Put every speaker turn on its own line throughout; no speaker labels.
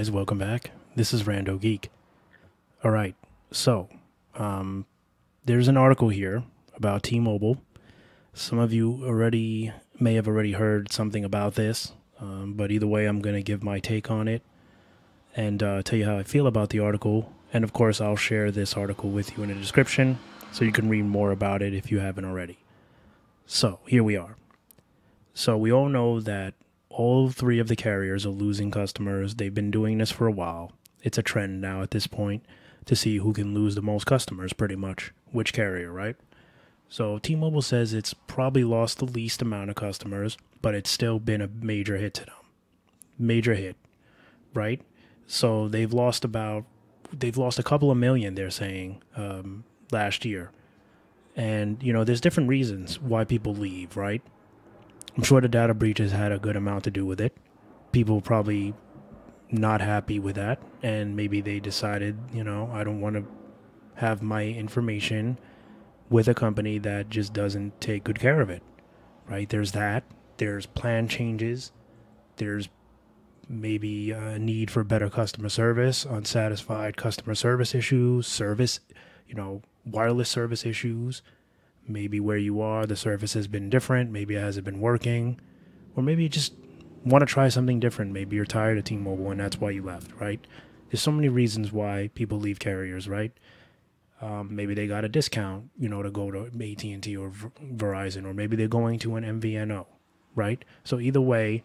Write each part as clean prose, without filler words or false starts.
guys, welcome back. This is RandoGEEK. All right, so there's an article here about T-Mobile. Some of you may have already heard something about this, but either way, I'm going to give my take on it and tell you how I feel about the article. And of course, I'll share this article with you in the description so you can read more about it if you haven't already. So here we are. So we all know that all three of the carriers are losing customers. They've been doing this for a while. It's a trend now at this point to see who can lose the most customers, pretty much. Which carrier, right? So T-Mobile says it's probably lost the least amount of customers, but it's still been a major hit to them. Major hit, right? So they've lost a couple of million, they're saying, last year. And, there's different reasons why people leave, right? I'm sure the data breaches had a good amount to do with it. People probably not happy with that, and maybe they decided, I don't want to have my information with a company that just doesn't take good care of it, right? There's that. There's plan changes. There's maybe a need for better customer service, unsatisfied customer service issues, wireless service issues. Maybe where you are, the service has been different. Maybe it hasn't been working. Or maybe you just want to try something different. Maybe you're tired of T-Mobile and that's why you left, right? There's so many reasons why people leave carriers, right? Maybe they got a discount, to go to at&t or Verizon. Or maybe they're going to an MVNO, right? So either way,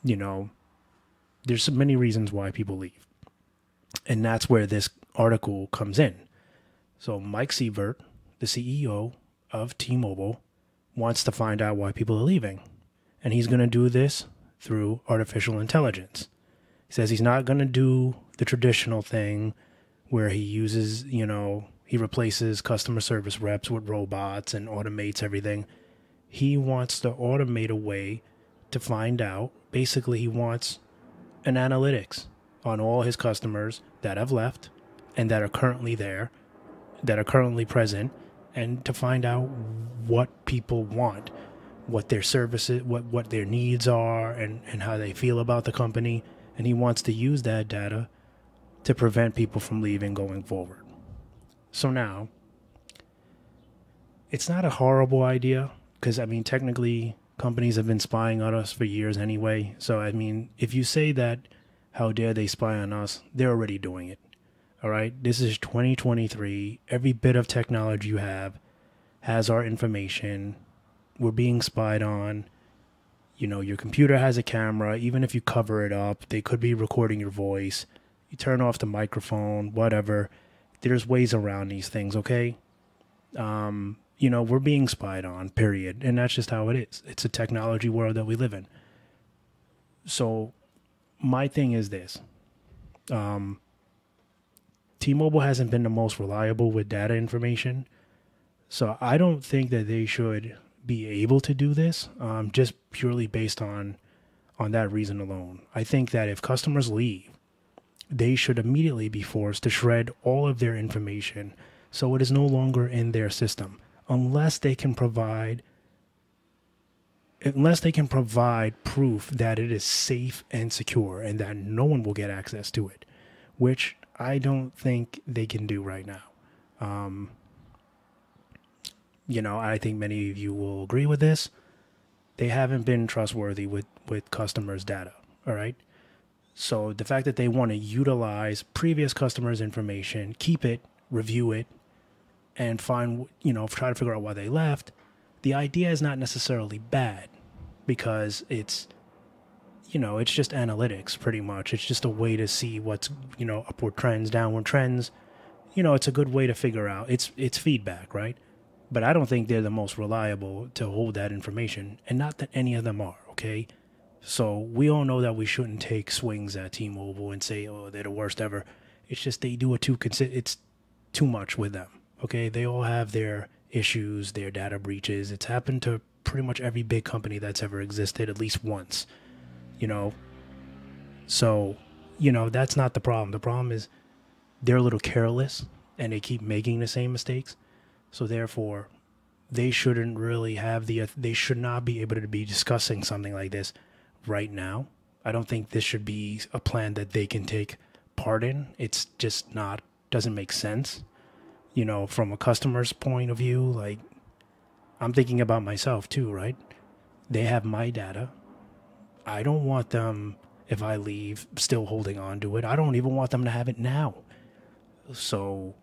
there's so many reasons why people leave. And that's where this article comes in. So Mike Sievert, the CEO of T-Mobile, wants to find out why people are leaving. And he's going to do this through artificial intelligence. He says he's not going to do the traditional thing where he uses, he replaces customer service reps with robots and automates everything. He wants to automate a way to find out. Basically, he wants an analytics on all his customers that have left and that are currently there, that are currently present, and to find out what people want, what their services, what their needs are, and how they feel about the company. And he wants to use that data to prevent people from leaving going forward. So now, it's not a horrible idea because, technically companies have been spying on us for years anyway. So, if you say that, how dare they spy on us, they're already doing it. All right, this is 2023. Every bit of technology you have has our information. We're being spied on. Your computer has a camera. Even if you cover it up, they could be recording your voice. You turn off the microphone, whatever. There's ways around these things, okay? We're being spied on, period. And that's just how it is. It's a technology world that we live in. So my thing is this. T-Mobile hasn't been the most reliable with data information. So I don't think that they should be able to do this just purely based on that reason alone. I think that if customers leave, they should immediately be forced to shred all of their information so it is no longer in their system unless they can provide proof that it is safe and secure and that no one will get access to it, which I don't think they can do right now. I think many of you will agree with this. They haven't been trustworthy with customers' data, all right? So the fact that they want to utilize previous customers' information, keep it, review it, and try to figure out why they left, the idea is not necessarily bad because it's just analytics pretty much. It's just a way to see what's, upward trends, downward trends. It's a good way to figure out. It's feedback, right? But I don't think they're the most reliable to hold that information, and not that any of them are, okay? So we all know that we shouldn't take swings at T-Mobile and say, oh, they're the worst ever. It's just they do it it's too much with them, okay? They all have their issues, their data breaches. It's happened to pretty much every big company that's ever existed at least once, So, that's not the problem. The problem is they're a little careless and they keep making the same mistakes. So therefore, they shouldn't really they should not be able to be discussing something like this right now. I don't think this should be a plan that they can take part in. It's just not, doesn't make sense. You know, from a customer's point of view, like, I'm thinking about myself too, right? They have my data. I don't want them, if I leave, still holding on to it. I don't even want them to have it now. So,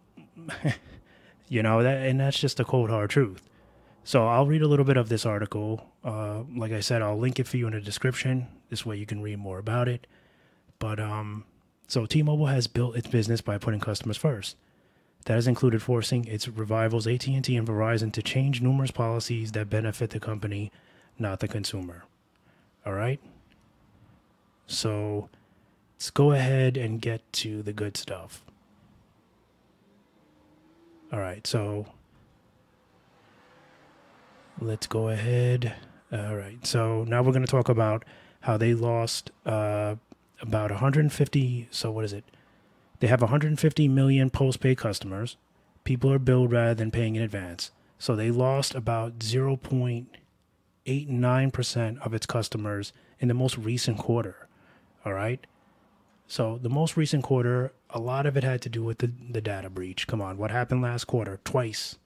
you know, and that's just the cold hard truth. So I'll read a little bit of this article. Like I said, I'll link it for you in the description. This way you can read more about it. But so T-Mobile has built its business by putting customers first. That has included forcing its rivals AT&T and Verizon to change numerous policies that benefit the company, not the consumer. All right? So let's go ahead and get to the good stuff. All right, so let's go ahead. All right, so now we're going to talk about how they lost about 150. So what is it? They have 150 million postpaid customers. People are billed rather than paying in advance. So they lost about 0.89% of its customers in the most recent quarter. All right. So the most recent quarter, a lot of it had to do with the data breach. Come on, what happened last quarter? Twice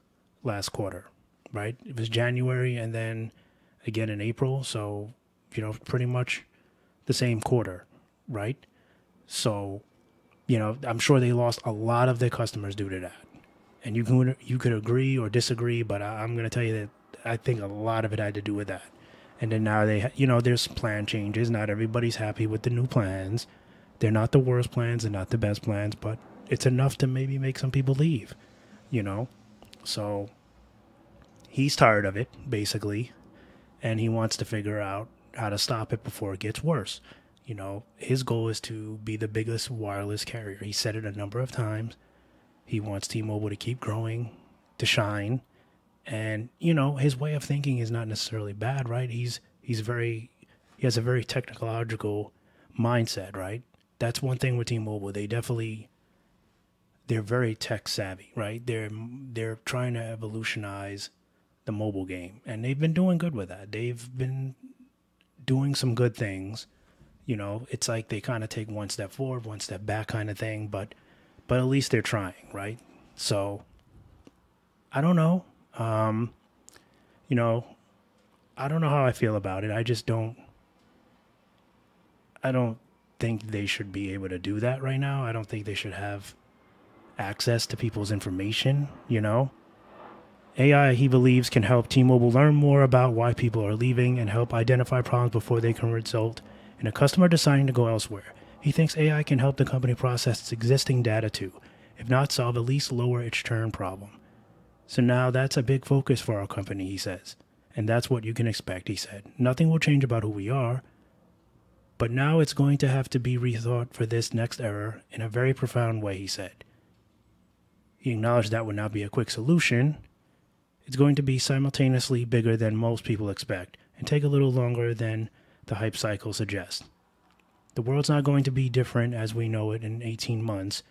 last quarter, right? It was January and then again in April. So, you know, pretty much the same quarter, right? So, you know, I'm sure they lost a lot of their customers due to that. And you could agree or disagree, but I'm going to tell you that I think a lot of it had to do with that. And then now you know, there's plan changes. Not everybody's happy with the new plans. They're not the worst plans and not the best plans, but it's enough to maybe make some people leave, you know? So he's tired of it, basically, and he wants to figure out how to stop it before it gets worse. You know, his goal is to be the biggest wireless carrier. He said it a number of times. He wants T-Mobile to keep growing, to shine. And, you know, his way of thinking is not necessarily bad, right? He has a very technological mindset, right? That's one thing with T-Mobile. They're very tech savvy, right? They're trying to evolutionize the mobile game, and they've been doing good with that. They've been doing some good things. You know, it's like they kind of take one step forward, one step back kind of thing, but at least they're trying, right? So I don't know. You know, I don't know how I feel about it. I don't think they should be able to do that right now. I don't think they should have access to people's information, you know. AI, he believes, can help T-Mobile learn more about why people are leaving and help identify problems before they can result in a customer deciding to go elsewhere. He thinks AI can help the company process its existing data too, if not solve, at least lower its churn problem. So now that's a big focus for our company, he says. And that's what you can expect, he said. Nothing will change about who we are, but now it's going to have to be rethought for this next era in a very profound way, he said. He acknowledged that would not be a quick solution. It's going to be simultaneously bigger than most people expect and take a little longer than the hype cycle suggests. The world's not going to be different as we know it in 18 months,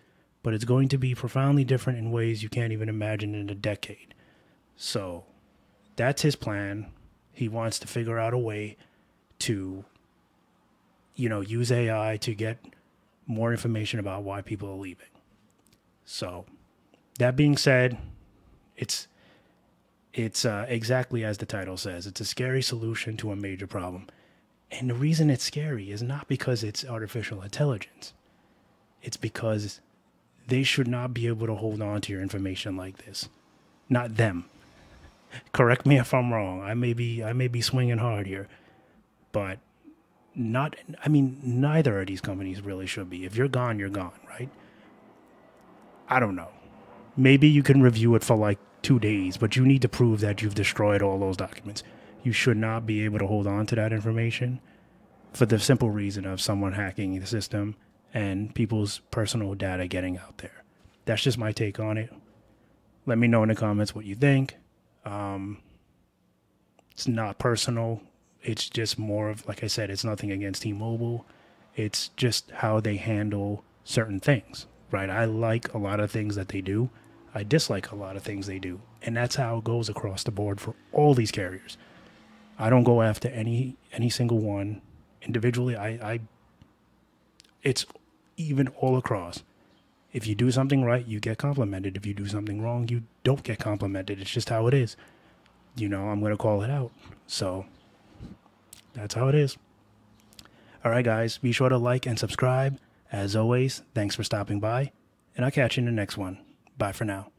but it's going to be profoundly different in ways you can't even imagine in a decade. So that's his plan. He wants to figure out a way to, you know, use AI to get more information about why people are leaving. So that being said, it's exactly as the title says. It's a scary solution to a major problem. And the reason it's scary is not because it's artificial intelligence. It's because they should not be able to hold on to your information like this. Not them. Correct me if I'm wrong. I may be swinging hard here, but neither of these companies really should be. If you're gone, you're gone, right? I don't know. Maybe you can review it for like 2 days, but you need to prove that you've destroyed all those documents. You should not be able to hold on to that information for the simple reason of someone hacking the system and people's personal data getting out there. That's just my take on it. Let me know in the comments what you think. It's not personal. It's just more of, like I said, it's nothing against T-Mobile. It's just how they handle certain things, right? I like a lot of things that they do. I dislike a lot of things they do. And that's how it goes across the board for all these carriers. I don't go after any single one individually. I It's even all across. If you do something right, you get complimented. If you do something wrong, you don't get complimented. It's just how it is. You know, I'm going to call it out. So that's how it is. All right, guys, be sure to like and subscribe. As always, thanks for stopping by, and I'll catch you in the next one. Bye for now.